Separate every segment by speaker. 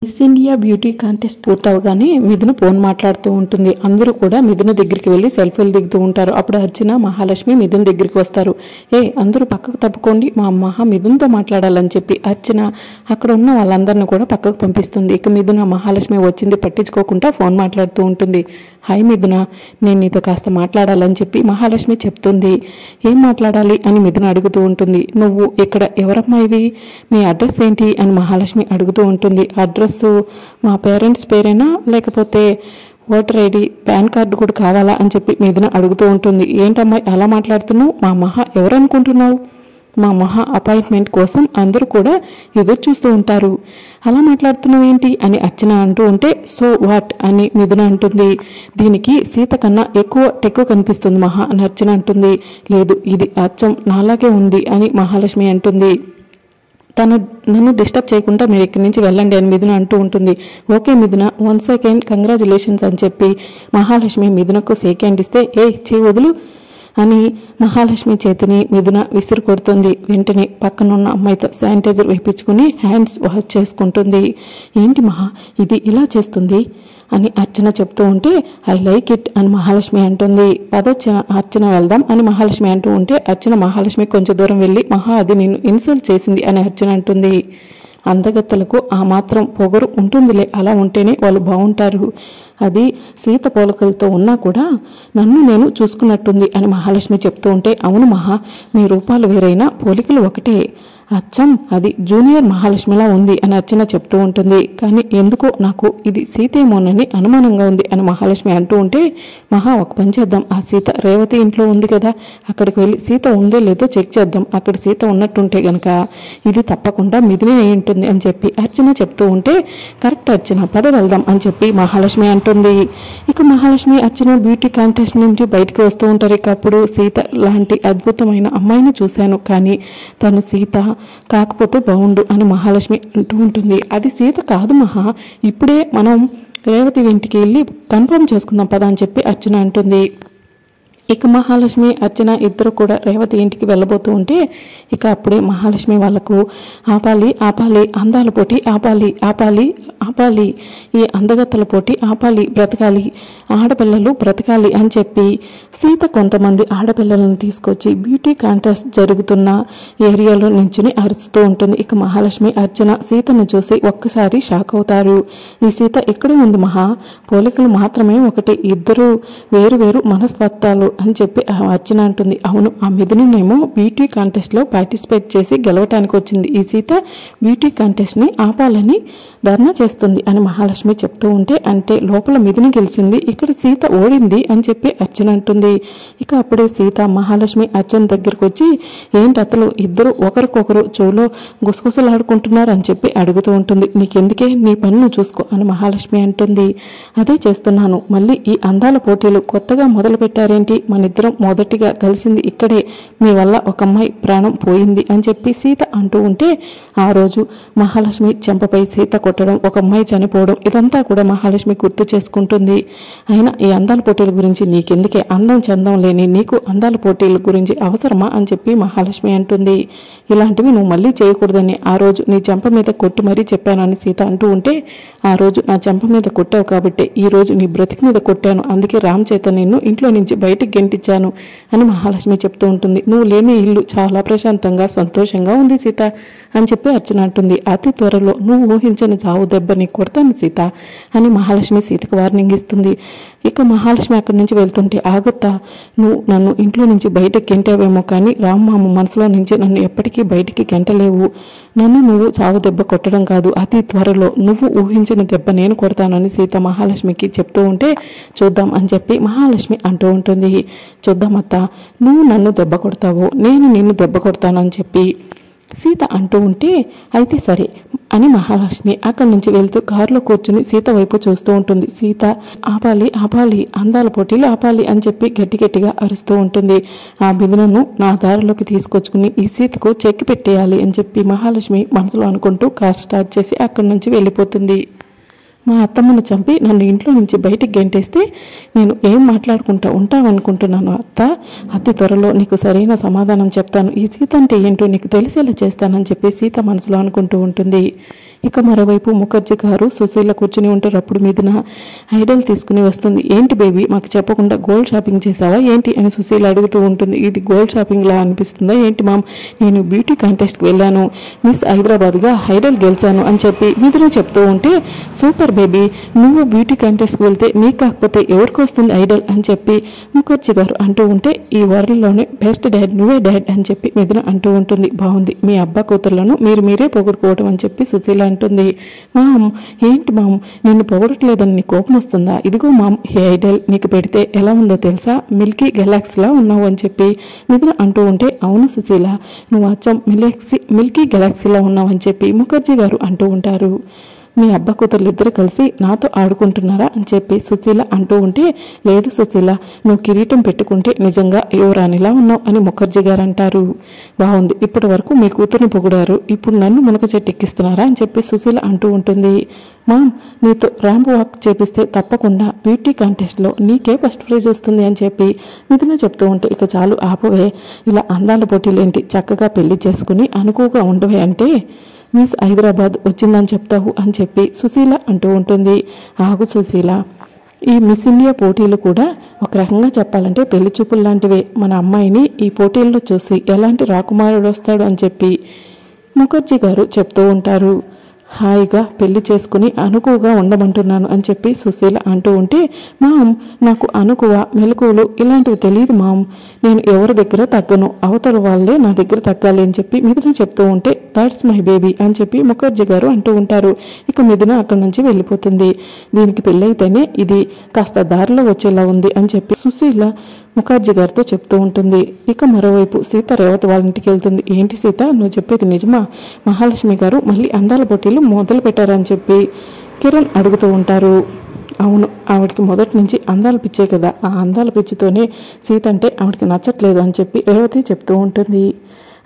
Speaker 1: Miss India beauty contest పూర్తవగానే మిథున phone మాట్లాడుతూ ఉంటుంది. అందరూ కూడా మిథున దగ్గరికి వెళ్ళి సెల్ఫీలు దిగుతూ ఉంటారు. అప్పుడు అర్చన, మహాలక్ష్మి మిథున దగ్గరికి వస్తారు. అందరూ పక్కకు తప్పుకోండి, మా మిథునతో మాట్లాడాలని చెప్పి అర్చన అక్కడ ఉన్న వాళ్ళందరినీ కూడా పక్కకు పంపిస్తుంది. ఇక మిథున మహాలక్ష్మి వచ్చింది పట్టించుకోకుండా ఫోన్ మాట్లాడుతూ ఉంటుంది. హాయ్ మిథున, నేను నీతో కాస్త మాట్లాడాలని చెప్పి మహాలక్ష్మి చెప్తుంది. ఏం మాట్లాడాలి అని మిథున అడుగుతూ ఉంటుంది. నువ్వు ఇక్కడ ఎవరమ్మాయివి, మీ అడ్రస్ ఏంటి అని మహాలక్ష్మి అడుగుతూ ఉంటుంది. అడ్రస్ మా పేరెంట్స్ పేరేనా లేకపోతే ఓటర్ ఐడి, పాన్ కార్డు కూడా కావాలా అని చెప్పి మిథున అడుగుతూ ఉంటుంది. ఏంటమ్మాయి అలా మాట్లాడుతున్నావు, మా మహా ఎవరు అనుకుంటున్నావు? మా మహా అపాయింట్మెంట్ కోసం అందరూ కూడా ఎదురు చూస్తూ ఉంటారు, అలా మాట్లాడుతున్నావు ఏంటి అని అర్చన అంటూ ఉంటే సో వాట్ అని మిథున అంటుంది. దీనికి సీత కన్నా ఎక్కువ టెక్కు కనిపిస్తుంది మహా అని అర్చన అంటుంది. లేదు, ఇది అచ్చం నాలాగే ఉంది అని మహాలక్ష్మి అంటుంది. నన్ను డిస్టర్బ్ చేయకుండా మీరు ఇక్కడి నుంచి వెళ్ళండి అని మిథున అంటూ ఉంటుంది. ఓకే మిథున, 1 సెకండ్, కంగ్రాచులేషన్స్ అని చెప్పి మహాలక్ష్మి మిథునకు షేక్ హ్యాండ్ ఇస్తే చేయి వదులు అని మహాలక్ష్మి చేతిని మిథున విసిరు కొడుతుంది. వెంటనే పక్కనున్న అమ్మాయితో శానిటైజర్ వేయించుకుని హ్యాండ్స్ వాష్ చేసుకుంటుంది. ఏంటి మహా ఇది ఇలా చేస్తుంది అని అర్చన చెప్తూ ఉంటే ఐ లైక్ ఇట్ అని మహాలక్ష్మి అంటుంది. అర్చన వెళ్దాం అని మహాలక్ష్మి అంటూ ఉంటే అర్చన మహాలక్ష్మి కొంచెం దూరం వెళ్ళి మహా అది నిన్ను ఇన్సల్ట్ చేసింది అని అర్చన అంటుంది. అందగత్తలకు ఆ మాత్రం పొగరు ఉంటుందిలే, అలా ఉంటేనే వాళ్ళు బాగుంటారు. అది సీత పోలికలతో ఉన్నా కూడా నన్ను నేను చూసుకున్నట్టుంది అని మహాలక్ష్మి చెప్తూ ఉంటే అవును మహా, మీ రూపాలు వేరైనా పోలికలు ఒకటే, అచ్చం అది జూనియర్ మహాలక్ష్మిలా ఉంది అని అర్చన చెప్తూ ఉంటుంది. కానీ ఎందుకో నాకు ఇది సీతేమోనని అనుమానంగా ఉంది అని మహాలక్ష్మి అంటూ ఉంటే మహా ఒక పని చేద్దాం, ఆ సీత రేవతి ఇంట్లో ఉంది కదా, అక్కడికి వెళ్ళి సీత ఉందో లేదో చెక్ చేద్దాం, అక్కడ సీత ఉన్నట్టుంటే గనక ఇది తప్పకుండా మిథునే అయి ఉంటుంది అని చెప్పి అర్చన చెప్తూ ఉంటే కరెక్ట్ అర్చన, పద వెళ్దాం అని చెప్పి మహాలక్ష్మి అంటుంది. ఇక మహాలక్ష్మి అర్చన బ్యూటీ కాంటెస్ట్ నుంచి బయటకు వస్తూ ఉంటారు. ఇక అప్పుడు సీత లాంటి అద్భుతమైన అమ్మాయిని చూశాను, కానీ తను సీత కాకపోతే బాగుండు అని మహాలక్ష్మి అంటూ ఉంటుంది. అది సీత కాదు మహా, ఇప్పుడే మనం రేవతి ఇంటికి వెళ్ళి కన్ఫర్మ్ చేసుకుందాం పద అని చెప్పి అర్చన అంటుంది. ఇక మహాలక్ష్మి అర్చన ఇద్దరు కూడా రేవతి ఇంటికి వెళ్ళబోతూ ఉంటే ఇక అప్పుడే మహాలక్ష్మి వాళ్లకు ఆపాలి ఆపాలి, అందాల పోటీ ఆపాలి ఆపాలి ఆపాలి, ఈ అందగత్తల పోటీ ఆపాలి, బ్రతకాలి, ఆడపిల్లలు బ్రతకాలి అని చెప్పి సీత కొంతమంది ఆడపిల్లలను తీసుకొచ్చి బ్యూటీ కాంటెస్ట్ జరుగుతున్న ఏరియాలో నించుని అరుస్తూ ఉంటుంది. ఇక మహాలక్ష్మి అర్చన సీతను చూసి ఒక్కసారి షాక్ అవుతారు. ఈ సీత ఇక్కడే ఉంది మహా, పోలికలు మాత్రమే ఒకటి, ఇద్దరు వేరు వేరు మనస్తత్వాలు అని చెప్పి అర్చన అంటుంది. అవును, ఆ మిథునేమో బ్యూటీ కాంటెస్ట్లో పార్టిసిపేట్ చేసి గెలవటానికి వచ్చింది, ఈ సీత బ్యూటీ కాంటెస్ట్ని ఆపాలని ధర్నా చేస్తుంది అని మహాలక్ష్మి చెప్తూ ఉంటే అంటే లోపల మిథుని గెలిచింది, ఇక్కడ సీత ఓడింది అని చెప్పి అర్చన అంటుంది. ఇక అప్పుడే సీత మహాలక్ష్మి అర్చన దగ్గరకు వచ్చి ఏంటి అతలు ఇద్దరు ఒకరికొకరు చెవులో గుసగుసలాడుకుంటున్నారు అని చెప్పి అడుగుతూ ఉంటుంది. నీకెందుకే, నీ పని నువ్వు చూసుకో అని మహాలక్ష్మి అంటుంది. అదే చేస్తున్నాను, మళ్ళీ ఈ అందాల పోటీలు కొత్తగా మొదలు పెట్టారేంటి, మనిద్దరం మొదటిగా కలిసింది ఇక్కడే, మీ వల్ల ఒక అమ్మాయి ప్రాణం పోయింది అని చెప్పి సీత అంటూ ఉంటే ఆ రోజు మహాలక్ష్మి చెంపపై సీత కొట్టడం, ఒక అమ్మాయి చనిపోవడం, ఇదంతా కూడా మహాలక్ష్మి గుర్తు చేసుకుంటుంది. అయినా ఈ అందాల పోటీల గురించి నీకెందుకే, అందం చందం లేని నీకు అందాల పోటీల గురించి అవసరమా అని చెప్పి మహాలక్ష్మి అంటుంది. ఇలాంటివి నువ్వు మళ్ళీ చేయకూడదని ఆ రోజు నీ చెంప మీద కొట్టి మరీ చెప్పానని సీత అంటూ ఉంటే ఆ రోజు నా చెంప మీద కొట్టావు కాబట్టి ఈ రోజు నీ బ్రతికి మీద కొట్టాను, అందుకే రామ్ చేత నిన్ను ఇంట్లో నుంచి బయటికి గెంటించాను అని మహాలక్ష్మి చెప్తూ ఉంటుంది. నువ్వు లేని ఇల్లు చాలా ప్రశాంతంగా సంతోషంగా ఉంది సీత అని చెప్పి అర్చన అంటుంది. అతి త్వరలో నువ్వు ఊహించని చావు దెబ్బని కొడతాను సీత అని మహాలక్ష్మి సీతకు వార్నింగ్ ఇస్తుంది. ఇక మహాలక్ష్మి అక్కడి నుంచి వెళ్తుంటే ఆగుత్తా, నువ్వు నన్ను ఇంట్లో నుంచి బయటకు గెంటావేమో కానీ రామ్మామ మనసులో నుంచి నన్ను ఎప్పటికీ బయటికి గెంటలేవు, నన్ను నువ్వు చావు దెబ్బ కొట్టడం కాదు, అతి త్వరలో నువ్వు ఊహించిన దెబ్బ నేను కొడతానని సీత మహాలక్ష్మికి చెప్తూ ఉంటే చూద్దాం అని చెప్పి మహాలక్ష్మి అంటూ ఉంటుంది. చూద్దామత్తా, నువ్వు నన్ను దెబ్బ కొడతావు, నేను నిన్ను దెబ్బ కొడతానని చెప్పి సీత అంటూ ఉంటే అయితే సరే అని మహాలక్ష్మి అక్కడి నుంచి వెళ్తూ కారులో కూర్చుని సీత వైపు చూస్తూ ఉంటుంది. సీత ఆపాలి ఆపాలి, అందాల పోటీలు ఆపాలి అని చెప్పి గట్టి గట్టిగా అరుస్తూ ఉంటుంది. ఆ బిందును నా దారిలోకి తీసుకొచ్చుకుని ఈ సీతకు చెక్కి పెట్టేయాలి అని చెప్పి మహాలక్ష్మి మనసులో అనుకుంటూ కార్ స్టార్ట్ చేసి అక్కడి నుంచి వెళ్ళిపోతుంది. మా అత్తమ్మను చంపి నన్ను ఇంట్లో నుంచి బయటికి గెంటేస్తే నేను ఏం మాట్లాడుకుంటా ఉంటామనుకుంటున్నాను అత్త, అతి త్వరలో నీకు సరైన సమాధానం చెప్తాను, ఈ సీత అంటే ఏంటో నీకు తెలిసేలా చేస్తానని చెప్పి సీత మనసులో అనుకుంటూ ఉంటుంది. ఇక మరోవైపు ముఖర్జీ గారు సుశీల కూర్చుని ఉంటారు. అప్పుడు మిథున ఐడల్ తీసుకుని వస్తుంది. ఏంటి బేబీ మాకు చెప్పకుండా గోల్డ్ షాపింగ్ చేసావా ఏంటి అని సుశీల అడుగుతూ ఉంటుంది. ఇది గోల్డ్ షాపింగ్ లా అనిపిస్తుందా ఏంటి మామ్, నేను బ్యూటీ కాంటెస్ట్కి వెళ్ళాను, మిస్ హైదరాబాద్గా ఐడల్ గెలిచాను అని చెప్పి మిథున చెప్తూ ఉంటే, సూపర్ బేబీ, నువ్వు బ్యూటీ కాంటెస్ట్కి వెళ్తే నీకు కాకపోతే ఎవరికి వస్తుంది ఐడల్ అని చెప్పి ముఖర్జీ గారు అంటూ ఉంటే, ఈ వరల్డ్లోనే బెస్ట్ డాడ్ నువ్వే డాడ్ అని చెప్పి మిథున అంటూ ఉంటుంది. బాగుంది, మీ అబ్బా కూతుర్లను మీరే పొగుడుకోవడం అని చెప్పి సుశీల అంటుంది. మామ్ ఏంటి మామ్, నిన్ను పొగడట్లేదని నీ కోపం వస్తుందా? ఇదిగో మామ్, ఈ ఐడల్ నీకు పెడితే ఎలా ఉందో తెలుసా, మిల్కీ గెలాక్సీలా ఉన్నావు అని చెప్పి మిథున అంటూ ఉంటే, అవును సుశీల, నువ్వు అచ్చం మిల్కీ గెలాక్సీలా ఉన్నావు అని చెప్పి ముఖర్జీ గారు అంటూ ఉంటారు. మీ అబ్బా కూతుర్లు ఇద్దరు కలిసి నాతో ఆడుకుంటున్నారా అని చెప్పి సుశీల అంటూ ఉంటే, లేదు సుశీల, నువ్వు కిరీటం పెట్టుకుంటే నిజంగా యువరాణిలా ఉన్నావు అని ముఖర్జీ గారు అంటారు. బాగుంది, ఇప్పటి వరకు మీ కూతుర్ని పొగిడారు, ఇప్పుడు నన్ను మునక చెట్టు ఎక్కిస్తున్నారా అని చెప్పి సుశీల అంటూ ఉంటుంది. మామ్, నీతో ర్యాంప్ వాక్ చేపిస్తే తప్పకుండా బ్యూటీ కాంటెస్ట్లో నీకే ఫస్ట్ ప్రైజ్ వస్తుంది అని చెప్పి మిథున చెప్తూ ఉంటే, ఇక చాలు ఆపవే, ఇలా అందాల పోటీలేంటి, చక్కగా పెళ్లి చేసుకుని అనుకోగా ఉండవే అంటే మిస్ హైదరాబాద్ వచ్చిందని చెప్తావు అని చెప్పి సుశీల అంటూ ఉంటుంది. ఆగు సుశీల, ఈ మిస్ ఇండియా పోటీలు కూడా ఒక రకంగా చెప్పాలంటే పెళ్లి చూపులు లాంటివే. మన అమ్మాయిని ఈ పోటీల్లో చూసి ఎలాంటి రాకుమారుడు వస్తాడు అని చెప్పి ముఖర్జీ గారు చెప్తూ ఉంటారు. హాయిగా పెళ్లి చేసుకుని అనుకువగా ఉండమంటున్నాను అని చెప్పి సుశీల అంటూ ఉంటే, మామ్ నాకు అనుకువ మెలకువలు ఇలాంటివి తెలియదు మామ్, నేను ఎవరి దగ్గర తగ్గను, అవతల వాళ్ళే నా దగ్గర తగ్గాలి అని చెప్పి మిథున చెప్తూ ఉంటే, దాట్స్ మై బేబీ అని చెప్పి ముఖర్జీ గారు అంటూ ఉంటారు. ఇక మిథున అక్కడి నుంచి వెళ్ళిపోతుంది. దీనికి పెళ్ళైతేనే ఇది కాస్త దారిలో వచ్చేలా ఉంది అని చెప్పి సుశీల ముఖర్జీ గారితో చెప్తూ ఉంటుంది. ఇక మరోవైపు సీత రేవతి వాళ్ళ ఇంటికి వెళ్తుంది. ఏంటి సీత, నువ్వు చెప్పేది నిజమా, మహాలక్ష్మి గారు మళ్ళీ అందాల పోటీలు మొదలు పెట్టారని చెప్పి కిరణ్ అడుగుతూ ఉంటారు. అవును, ఆవిడకి మొదటి నుంచి అందాల పిచ్చే కదా, ఆ అందాల పిచ్చితోనే సీత అంటే ఆవిడకి నచ్చట్లేదు అని చెప్పి రేవతి చెప్తూ ఉంటుంది.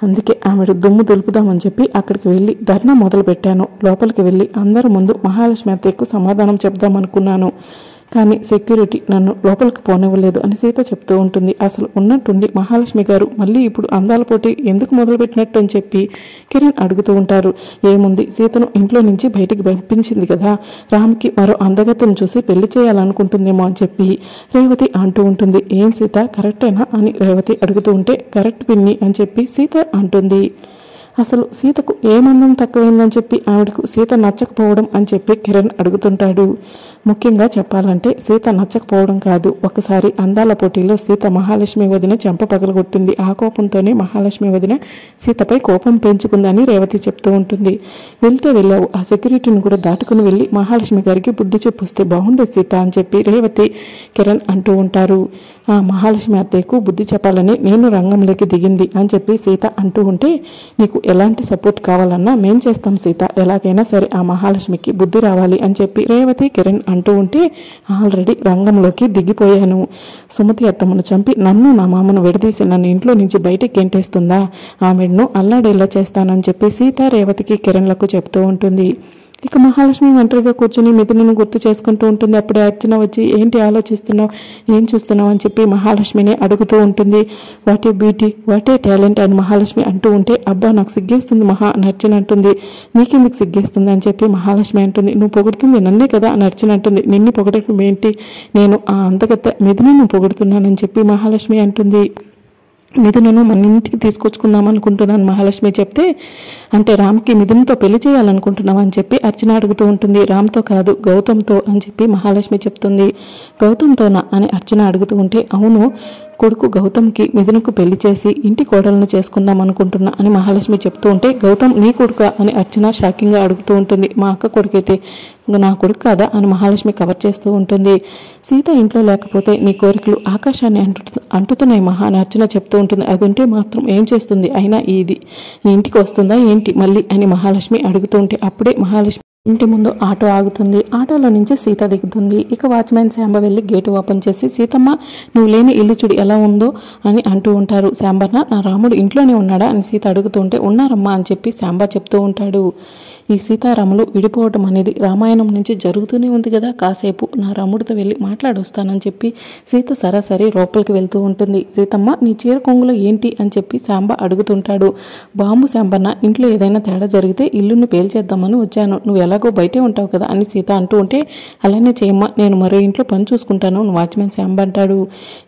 Speaker 1: అందుకే ఆవిడ దుమ్ము దులుపుదామని చెప్పి అక్కడికి వెళ్ళి ధర్నా మొదలు పెట్టాను. లోపలికి వెళ్ళి అందరి ముందు మహాలక్ష్మి అత్తయ్యకు సమాధానం చెప్దామనుకున్నాను, కానీ సెక్యూరిటీ నన్ను లోపలికి పోనివ్వలేదు అని సీత చెప్తూ ఉంటుంది. అసలు ఉన్నట్టుండి మహాలక్ష్మి గారు మళ్ళీ ఇప్పుడు అందాల పోటీ ఎందుకు మొదలుపెట్టినట్టు అని చెప్పి కిరణ్ అడుగుతూ ఉంటారు. ఏముంది, సీతను ఇంట్లో నుంచి బయటికి పంపించింది కదా, రామ్కి మరో అందగతను చూసి పెళ్లి చేయాలనుకుంటుందేమో అని చెప్పి రేవతి అంటూ ఉంటుంది. ఏం సీత, కరెక్టేనా అని రేవతి అడుగుతూ ఉంటే, కరెక్ట్ పిన్ని అని చెప్పి సీత అంటుంది. అసలు సీతకు ఏమన్నం తక్కువైందని చెప్పి ఆవిడకు సీత నచ్చకపోవడం అని చెప్పి కిరణ్ అడుగుతుంటాడు. ముఖ్యంగా చెప్పాలంటే సీత నచ్చకపోవడం కాదు, ఒకసారి అందాల పోటీలో సీత మహాలక్ష్మి వదిన చెంప పగలగొట్టింది. ఆ కోపంతోనే మహాలక్ష్మి వదిన సీతపై కోపం పెంచుకుందని రేవతి చెప్తూ ఉంటుంది. వెళ్తే వెళ్ళావు, ఆ సెక్యూరిటీని కూడా దాటుకుని వెళ్ళి మహాలక్ష్మి గారికి బుద్ధి చెప్పిస్తే బాగుండే సీత అని చెప్పి రేవతి కిరణ్ అంటూ ఉంటారు. ఆ మహాలక్ష్మి అత్తయ్యకు బుద్ధి చెప్పాలని నేను రంగంలోకి దిగింది అని చెప్పి సీత అంటూ ఉంటే, నీకు ఎలాంటి సపోర్ట్ కావాలన్నా మేం చేస్తాం సీత, ఎలాగైనా సరే ఆ మహాలక్ష్మికి బుద్ధి రావాలి అని చెప్పి రేవతి కిరణ్ అంటూ ఉంటే, ఆల్రెడీ రంగంలోకి దిగిపోయాను. సుమతి అత్తమ్మను చంపి నన్ను నా మామను విడదీసి నన్ను ఇంట్లో నుంచి బయటికి గెంటేస్తుందా, ఆమెను అల్లాడేలా చేస్తానని చెప్పి సీత రేవతికి కిరణ్లకు చెప్తూ ఉంటుంది. ఇక మహాలక్ష్మి ఒంటరిగా కూర్చొని మిథునను గుర్తు చేసుకుంటూ ఉంటుంది. అప్పుడే అర్చన వచ్చి, ఏంటి ఆలోచిస్తున్నావు, ఏం చూస్తున్నావు అని చెప్పి మహాలక్ష్మిని అడుగుతూ ఉంటుంది. What a beauty, what a talent అని మహాలక్ష్మి అంటూ ఉంటే, అబ్బా నాకు సిగ్గేస్తుంది మహా అని అర్చన అంటుంది. నీకెందుకు సిగ్గేస్తుంది అని చెప్పి మహాలక్ష్మి అంటుంది. నువ్వు పొగుడుతుంది నన్నే కదా అని అర్చన అంటుంది. నిన్ను పొగడటం ఏంటి, నేను ఆ అంతగత మిథునను పొగుడుతున్నానని చెప్పి మహాలక్ష్మి అంటుంది. మిథునను మన ఇంటికి తీసుకొచ్చుకుందాం అనుకుంటున్నాను మహాలక్ష్మి చెప్తే, అంటే రామ్కి మిథునతో పెళ్లి చేయాలనుకుంటున్నావు అని చెప్పి అర్చన అడుగుతూ ఉంటుంది. రామ్తో కాదు, గౌతమ్తో అని చెప్పి మహాలక్ష్మి చెప్తుంది. గౌతమ్తోనా అని అర్చన అడుగుతూ ఉంటే, అవును, కొడుకు గౌతమ్కి మిథునకు పెళ్లి చేసి ఇంటి కోడలను చేసుకుందాం అనుకుంటున్నా అని మహాలక్ష్మి చెప్తూ ఉంటే, గౌతమ్ నీ కొడుక అని అర్చన షాకింగ్గా అడుగుతూ ఉంటుంది. మా అక్క కొడుకైతే నా కొడుకు కాదా అని మహాలక్ష్మి కవర్ చేస్తూ ఉంటుంది. సీత ఇంట్లో లేకపోతే నీ కోరికలు ఆకాశాన్ని అంటుతున్నాయి మహా అని అర్చన చెప్తూ ఉంటుంది. అది ఉంటే మాత్రం ఏం చేస్తుంది, అయినా ఇది నీ ఇంటికి వస్తుందా ఏంటి మళ్ళీ అని మహాలక్ష్మి అడుగుతూ ఉంటే, అప్పుడే మహాలక్ష్మి ఇంటి ముందు ఆటో ఆగుతుంది. ఆటోలో నుంచి సీత దిగుతుంది. ఇక వాచ్మెన్ శాంబ వెళ్ళి గేటు ఓపెన్ చేసి, సీతమ్మ నువ్వు లేని ఇల్లు చూడు ఎలా ఉందో అని అంటూ ఉంటారు. శాంబన్న, నా రాముడు ఇంట్లోనే ఉన్నాడా అని సీత అడుగుతూ ఉంటే, ఉన్నారమ్మా అని చెప్పి శాంబ చెప్తూ ఉంటాడు. ఈ సీతారాములు విడిపోవటం అనేది రామాయణం నుంచి జరుగుతూనే ఉంది కదా, కాసేపు నా రాముడితో వెళ్ళి మాట్లాడొస్తానని చెప్పి సీత సరాసరి లోపలికి వెళ్తూ ఉంటుంది. సీతమ్మ నీ చీర కొంగులో ఏంటి అని చెప్పి శాంబ అడుగుతుంటాడు. బాంబు శాంబన్న, ఇంట్లో ఏదైనా తేడా జరిగితే ఇల్లును పేల్చేద్దామని వచ్చాను, నువ్వు ఎలాగో బయటే ఉంటావు కదా అని సీత అంటూ ఉంటే, అలానే చేయమ్మా, నేను మరో ఇంట్లో పని చూసుకుంటాను వాచ్మెన్ శాంబ అంటాడు.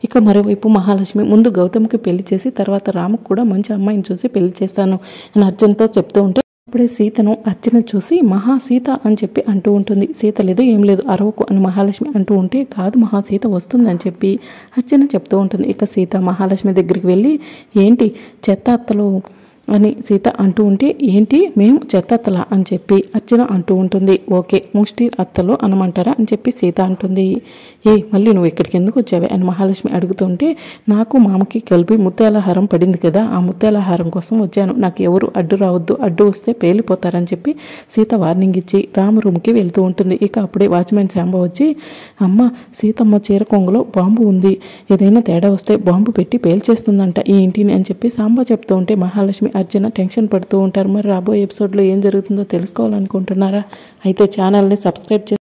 Speaker 1: ఇక మరోవైపు మహాలక్ష్మి, ముందు గౌతమ్కి పెళ్లి చేసి తర్వాత రాముకు కూడా మంచి అమ్మాయిని చూసి పెళ్లి చేస్తాను అని అర్జున్తో చెప్తూ ఉంటే, అప్పుడే సీతను అర్చన చూసి మహా సీత అని చెప్పి అంటూ ఉంటుంది. సీత లేదు ఏం లేదు అరవకు అని మహాలక్ష్మి అంటూ ఉంటే, కాదు మహా సీత వస్తుందని చెప్పి అర్చన చెప్తూ ఉంటుంది. ఇక సీత మహాలక్ష్మి దగ్గరికి వెళ్ళి, ఏంటి చెత్త అత్తలు అని సీత అంటూ ఉంటే, ఏంటి మేము చెత్త అత్తలా అని చెప్పి అర్చన అంటూ ఉంటుంది. ఓకే ముష్టి అత్తలు అనమంటారా అని చెప్పి సీత అంటుంది. మళ్ళీ నువ్వు ఇక్కడికి ఎందుకు వచ్చావే అని మహాలక్ష్మి అడుగుతుంటే, నాకు మామకి కలిపి ముత్యాలహారం పడింది కదా, ఆ ముత్యాలహారం కోసం వచ్చాను, నాకు ఎవరు అడ్డు రావద్దు, అడ్డు వస్తే పేలిపోతారని చెప్పి సీత వార్నింగ్ ఇచ్చి రాము రూమ్కి వెళ్తూ ఉంటుంది. ఇక అప్పుడే వాచ్మెన్ శాంబ వచ్చి, అమ్మ సీతమ్మ చీర కొంగులో బాంబు ఉంది, ఏదైనా తేడా వస్తే బాంబు పెట్టి పేల్చేస్తుందంట ఈ ఇంటిని అని చెప్పి శాంబ చెప్తూ ఉంటే మహాలక్ష్మి అర్జున టెన్షన్ పడుతూ ఉంటారు. మరి రాబోయే ఎపిసోడ్లో ఏం జరుగుతుందో తెలుసుకోవాలనుకుంటున్నారా? అయితే ఛానల్ని సబ్స్క్రైబ్